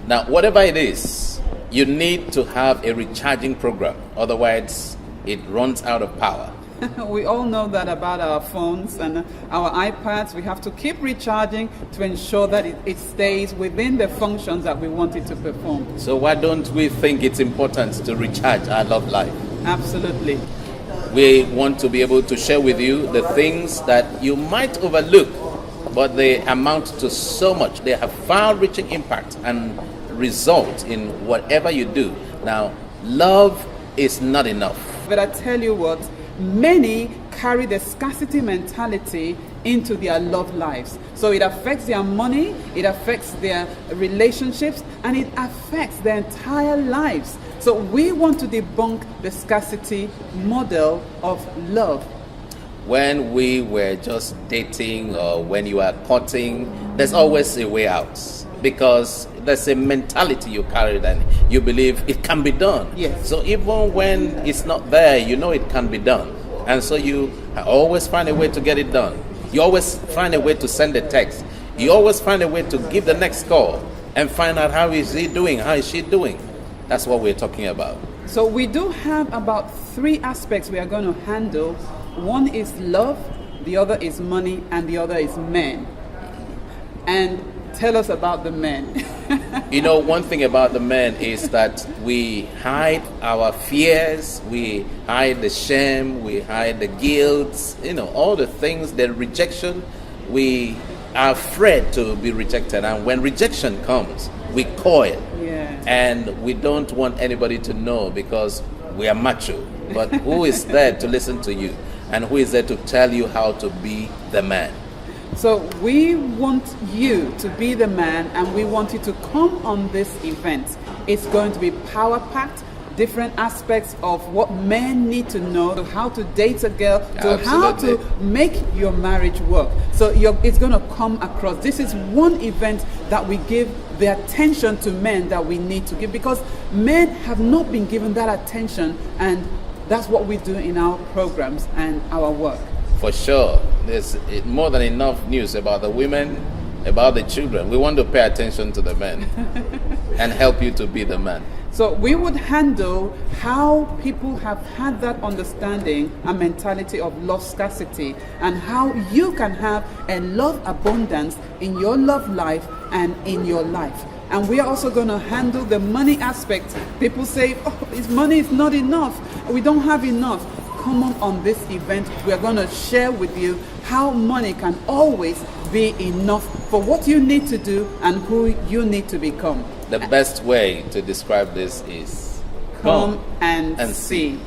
Now, whatever it is, you need to have a recharging program. Otherwise, it runs out of power. We all know that about our phones and our iPads. We have to keep recharging to ensure that it stays within the functions that we want it to perform. So why don't we think it's important to recharge our love life? Absolutely. We want to be able to share with you the things that you might overlook, but they amount to so much. They have far-reaching impact and result in whatever you do. Now, love is not enough. But I tell you what, many carry the scarcity mentality into their love lives. So it affects their money, it affects their relationships, and it affects their entire lives. So we want to debunk the scarcity model of love. When we were just dating or when you are courting, there's always a way out, because there's a mentality you carry and you believe it can be done. Yes. So even when it's not there, you know it can be done. And so you always find a way to get it done. You always find a way to send a text. You always find a way to give the next call and find out how is he doing, how is she doing. That's what we're talking about. So we do have about 3 aspects we are going to handle. One is love, the other is money, and the other is men. And tell us about the men. You know, one thing about the men is that we hide our fears, we hide the shame, we hide the guilt, all the things, the rejection. We are afraid to be rejected. And when rejection comes, we coil. Yeah. And we don't want anybody to know because we are macho. But who is there to listen to you? And who is there to tell you how to be the man? So we want you to be the man, and we want you to come on this event. It's going to be power-packed, different aspects of what men need to know, to how to date a girl, to how to make your marriage work. So it's going to come across. This is one event that we give the attention to men that we need to give, because men have not been given that attention, and that's what we do in our programs and our work. For sure. There's more than enough news about the women, about the children. We want to pay attention to the men and help you to be the man. So we would handle how people have had that understanding and mentality of love scarcity, and how you can have a love abundance in your love life and in your life. And we are also going to handle the money aspect. People say, money is not enough. We don't have enough. Come on this event. We are going to share with you how money can always be enough for what you need to do and who you need to become. The best way to describe this is come and see.